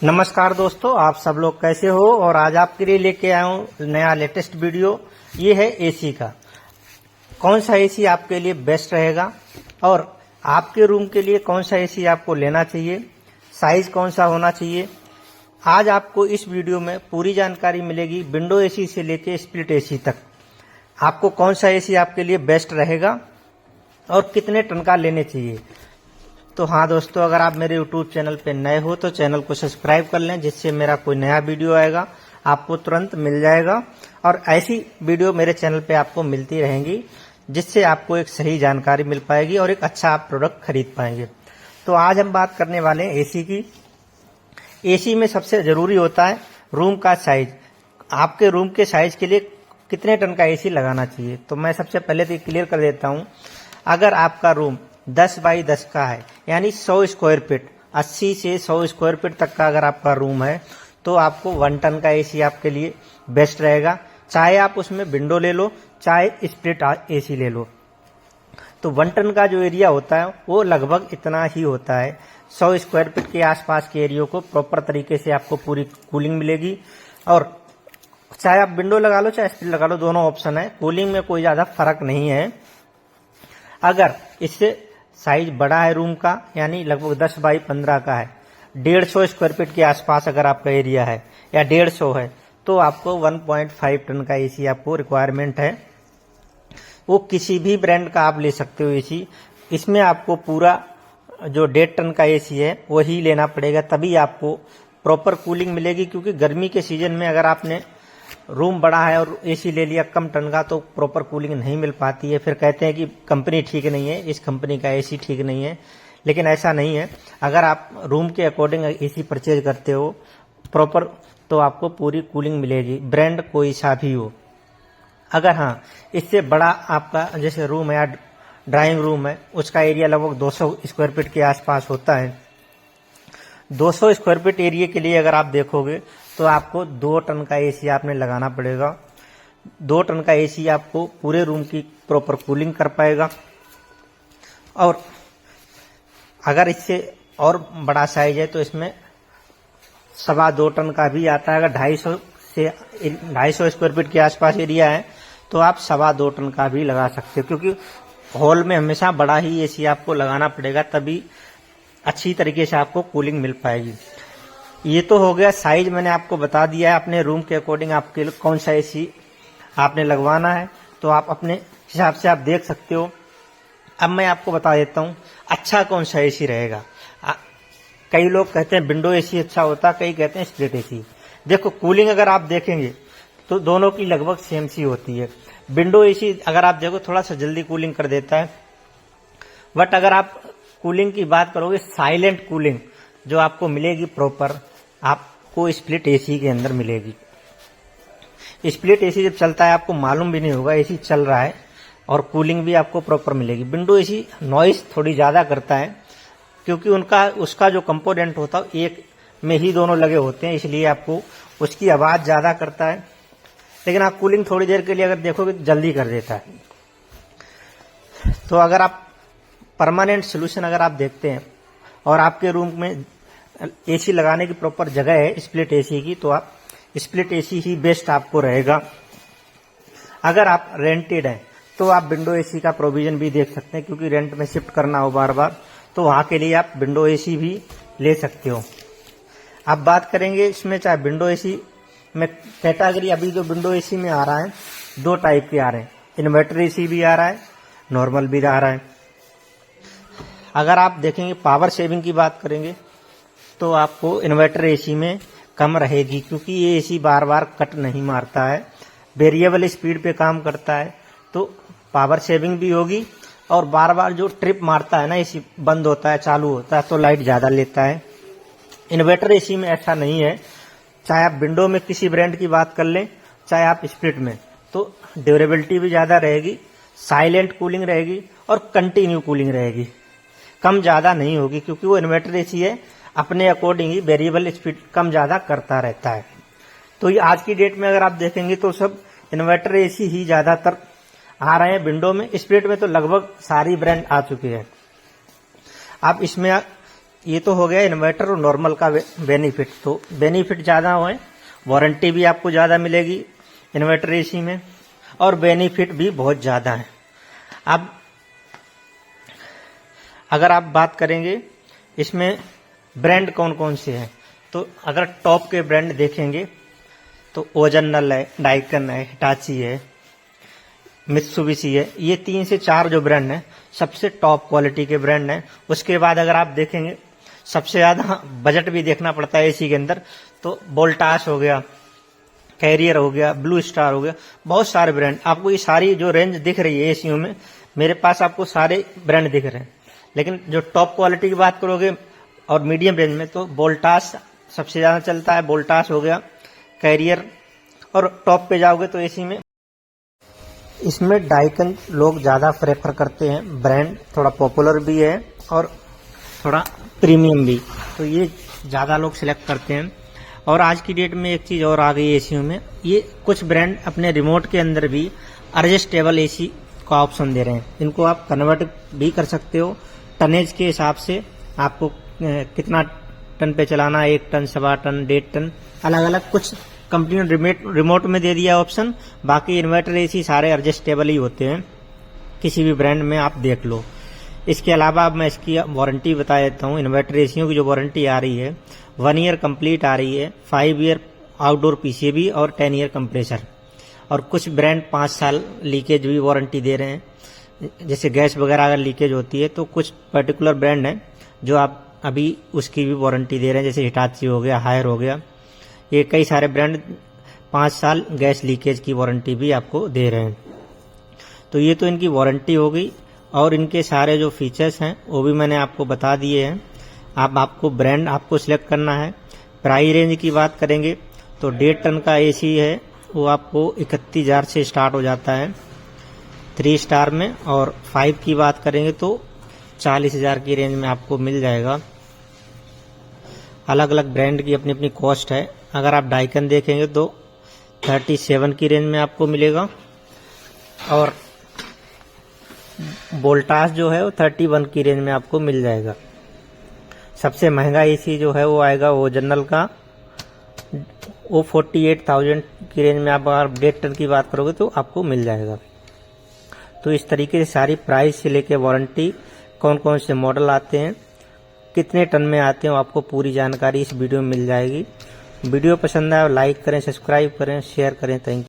नमस्कार दोस्तों, आप सब लोग कैसे हो। और आज आपके लिए लेके आया हूँ नया लेटेस्ट वीडियो। ये है एसी का। कौन सा एसी आपके लिए बेस्ट रहेगा और आपके रूम के लिए कौन सा एसी आपको लेना चाहिए, साइज कौन सा होना चाहिए। आज आपको इस वीडियो में पूरी जानकारी मिलेगी, विंडो एसी से लेके स्प्लिट एसी तक। आपको कौन सा एसी आपके लिए बेस्ट रहेगा और कितने टन का लेने चाहिए। तो हाँ दोस्तों, अगर आप मेरे YouTube चैनल पे नए हो तो चैनल को सब्सक्राइब कर लें, जिससे मेरा कोई नया वीडियो आएगा आपको तुरंत मिल जाएगा। और ऐसी वीडियो मेरे चैनल पे आपको मिलती रहेंगी, जिससे आपको एक सही जानकारी मिल पाएगी और एक अच्छा आप प्रोडक्ट खरीद पाएंगे। तो आज हम बात करने वाले हैं एसी की। एसी में सबसे जरूरी होता है रूम का साइज। आपके रूम के साइज के लिए कितने टन का एसी लगाना चाहिए। तो मैं सबसे पहले तो क्लियर कर देता हूँ, अगर आपका रूम 10 बाई 10 का है, यानी 100 स्क्वायर फीट, 80 से 100 स्क्वायर फीट तक का अगर आपका रूम है, तो आपको 1 टन का एसी आपके लिए बेस्ट रहेगा। चाहे आप उसमें विंडो ले लो, चाहे स्प्लिट एसी ले लो। तो 1 टन का जो एरिया होता है वो लगभग इतना ही होता है। 100 स्क्वायर फीट के आसपास के एरिया को प्रॉपर तरीके से आपको पूरी कूलिंग मिलेगी। और चाहे आप विंडो लगा लो चाहे स्प्लिट लगा लो, दोनों ऑप्शन है। कूलिंग में कोई ज्यादा फर्क नहीं है। अगर इससे साइज बड़ा है रूम का, यानी लगभग 10 बाई 15 का है, 150 स्क्वायर फीट के आसपास अगर आपका एरिया है या 150 है, तो आपको 1.5 टन का एसी आपको रिक्वायरमेंट है। वो किसी भी ब्रांड का आप ले सकते हो एसी। इसमें आपको पूरा जो 1.5 टन का एसी है वही लेना पड़ेगा, तभी आपको प्रॉपर कूलिंग मिलेगी। क्योंकि गर्मी के सीजन में अगर आपने रूम बड़ा है और एसी ले लिया कम टन का, तो प्रॉपर कूलिंग नहीं मिल पाती है। फिर कहते हैं कि कंपनी ठीक नहीं है, इस कंपनी का एसी ठीक नहीं है, लेकिन ऐसा नहीं है। अगर आप रूम के अकॉर्डिंग एसी परचेज करते हो प्रॉपर, तो आपको पूरी कूलिंग मिलेगी, ब्रांड कोई सा भी हो। अगर हाँ इससे बड़ा आपका जैसे रूम है या ड्राइंग रूम है, उसका एरिया लगभग 200 स्क्वायर फीट के आसपास होता है। 200 स्क्वायर फीट एरिया के लिए अगर आप देखोगे तो आपको 2 टन का एसी आपने लगाना पड़ेगा। 2 टन का एसी आपको पूरे रूम की प्रॉपर कूलिंग कर पाएगा। और अगर इससे और बड़ा साइज है तो इसमें 2.25 टन का भी आता है। अगर 250 स्क्वायर फीट के आसपास एरिया है तो आप 2.25 टन का भी लगा सकते हो, क्योंकि हॉल में हमेशा बड़ा ही एसी आपको लगाना पड़ेगा, तभी अच्छी तरीके से आपको कूलिंग मिल पाएगी। ये तो हो गया साइज, मैंने आपको बता दिया है। अपने रूम के अकॉर्डिंग आपके कौन सा एसी आपने लगवाना है, तो आप अपने हिसाब से आप देख सकते हो। अब मैं आपको बता देता हूँ अच्छा कौन सा एसी रहेगा। कई लोग कहते हैं विंडो एसी अच्छा होता, कई कहते हैं स्प्लिट एसी। देखो कूलिंग अगर आप देखेंगे तो दोनों की लगभग सेम सी होती है। विंडो एसी अगर आप देखो थोड़ा सा जल्दी कूलिंग कर देता है, बट अगर आप कूलिंग की बात करोगे, साइलेंट कूलिंग जो आपको मिलेगी प्रॉपर, आपको स्प्लिट एसी के अंदर मिलेगी। स्प्लिट एसी जब चलता है आपको मालूम भी नहीं होगा एसी चल रहा है, और कूलिंग भी आपको प्रॉपर मिलेगी। विंडो एसी नॉइस थोड़ी ज्यादा करता है, क्योंकि उसका जो कंपोनेंट होता है एक में ही दोनों लगे होते हैं, इसलिए आपको उसकी आवाज ज्यादा करता है। लेकिन आप कूलिंग थोड़ी देर के लिए अगर देखोगे तो जल्दी कर देता है। तो अगर आप परमानेंट सोल्यूशन अगर आप देखते हैं और आपके रूम में एसी लगाने की प्रॉपर जगह है स्प्लिट एसी की, तो आप स्प्लिट एसी ही बेस्ट आपको रहेगा। अगर आप रेंटेड हैं तो आप विंडो एसी का प्रोविजन भी देख सकते हैं, क्योंकि रेंट में शिफ्ट करना हो बार बार, तो वहां के लिए आप विंडो एसी भी ले सकते हो। अब बात करेंगे इसमें चाहे विंडो एसी में कैटेगरी, अभी जो विंडो एसी में आ रहा है 2 टाइप के आ रहे हैं। इन्वर्टर एसी भी आ रहा है, नॉर्मल भी आ रहा है। अगर आप देखेंगे पावर सेविंग की बात करेंगे तो आपको इन्वर्टर एसी में कम रहेगी, क्योंकि ये एसी बार बार कट नहीं मारता है, वेरिएबल स्पीड पे काम करता है, तो पावर सेविंग भी होगी। और बार बार जो ट्रिप मारता है ना, एसी बंद होता है चालू होता है तो लाइट ज्यादा लेता है। इन्वर्टर एसी में ऐसा नहीं है। चाहे आप विंडो में किसी ब्रांड की बात कर लें, चाहे आप स्प्लिट में, तो ड्यूरेबिलिटी भी ज्यादा रहेगी, साइलेंट कूलिंग रहेगी और कंटिन्यू कूलिंग रहेगी, कम ज्यादा नहीं होगी। क्योंकि वो इन्वर्टर एसी है, अपने अकॉर्डिंग ही वेरिएबल स्पीड कम ज्यादा करता रहता है। तो ये आज की डेट में अगर आप देखेंगे तो सब इन्वर्टर एसी ही ज्यादातर आ रहे हैं। विंडो में, स्प्लिट में तो लगभग सारी ब्रांड आ चुकी है। आप इसमें ये तो हो गया इन्वर्टर और नॉर्मल का बेनिफिट। तो बेनिफिट ज़्यादा हो, वारंटी भी आपको ज़्यादा मिलेगी इन्वर्टर एसी में, और बेनिफिट भी बहुत ज़्यादा है। अब अगर आप बात करेंगे इसमें ब्रांड कौन कौन से हैं, तो अगर टॉप के ब्रांड देखेंगे तो ओजनल है, डाइकन है, हिटाची है, मित्सुबिशी है। ये 3 से 4 जो ब्रांड हैं सबसे टॉप क्वालिटी के ब्रांड हैं। उसके बाद अगर आप देखेंगे सबसे ज़्यादा बजट भी देखना पड़ता है एसी के अंदर, तो वोल्टास हो गया, कैरियर हो गया, ब्लू स्टार हो गया, बहुत सारे ब्रांड। आपको ये सारी जो रेंज दिख रही है एसीओ में, मेरे पास आपको सारे ब्रांड दिख रहे हैं। लेकिन जो टॉप क्वालिटी की बात करोगे और मीडियम रेंज में, तो वोल्टास सबसे ज़्यादा चलता है। वोल्टास हो गया, कैरियर, और टॉप पे जाओगे तो एसी में इसमें डाइकन लोग ज़्यादा प्रेफर करते हैं। ब्रांड थोड़ा पॉपुलर भी है और थोड़ा प्रीमियम भी, तो ये ज़्यादा लोग सिलेक्ट करते हैं। और आज की डेट में एक चीज़ और आ गई एसीओ में, ये कुछ ब्रांड अपने रिमोट के अंदर भी एडजस्टेबल एसी का ऑप्शन दे रहे हैं। इनको आप कन्वर्ट भी कर सकते हो टनेज के हिसाब से, आपको कितना टन पे चलाना है, 1 टन, 1.25 टन, 1.5 टन, अलग अलग कुछ कंपनी ने रिमोट में दे दिया ऑप्शन। बाकी इन्वर्टर एसी सारे एडजस्टेबल ही होते हैं, किसी भी ब्रांड में आप देख लो। इसके अलावा अब मैं इसकी वारंटी बता देता हूँ। इन्वर्टर एसियों की जो वारंटी आ रही है 1 ईयर कंप्लीट आ रही है, 5 ईयर आउटडोर पीसीबी और 10 ईयर कंप्रेसर। और कुछ ब्रांड 5 साल लीकेज भी वारंटी दे रहे हैं। जैसे गैस वगैरह अगर लीकेज होती है तो कुछ पर्टिकुलर ब्रांड हैं जो आप अभी उसकी भी वारंटी दे रहे हैं, जैसे हिटाची हो गया, हायर हो गया। ये कई सारे ब्रांड 5 साल गैस लीकेज की वारंटी भी आपको दे रहे हैं। तो ये तो इनकी वारंटी हो गई, और इनके सारे जो फीचर्स हैं वो भी मैंने आपको बता दिए हैं। आपको ब्रांड आपको सिलेक्ट करना है। प्राइस रेंज की बात करेंगे तो 1.5 टन का एसी है वो आपको 31,000 से स्टार्ट हो जाता है 3 स्टार में, और 5 की बात करेंगे तो 40,000 की रेंज में आपको मिल जाएगा। अलग अलग ब्रांड की अपनी अपनी कॉस्ट है। अगर आप डाइकन देखेंगे तो 37 की रेंज में आपको मिलेगा, और वोल्टास जो है वो 31 की रेंज में आपको मिल जाएगा। सबसे महंगा एसी जो है वो आएगा ओरिजिनल का, वो 48,000 की रेंज में आप अगर 1.5 टन की बात करोगे तो आपको मिल जाएगा। तो इस तरीके से सारी प्राइस से लेके वारंटी, कौन कौन से मॉडल आते हैं, कितने टन में आते हैं, आपको पूरी जानकारी इस वीडियो में मिल जाएगी। वीडियो पसंद आए लाइक करें, सब्सक्राइब करें, शेयर करें। Thank you.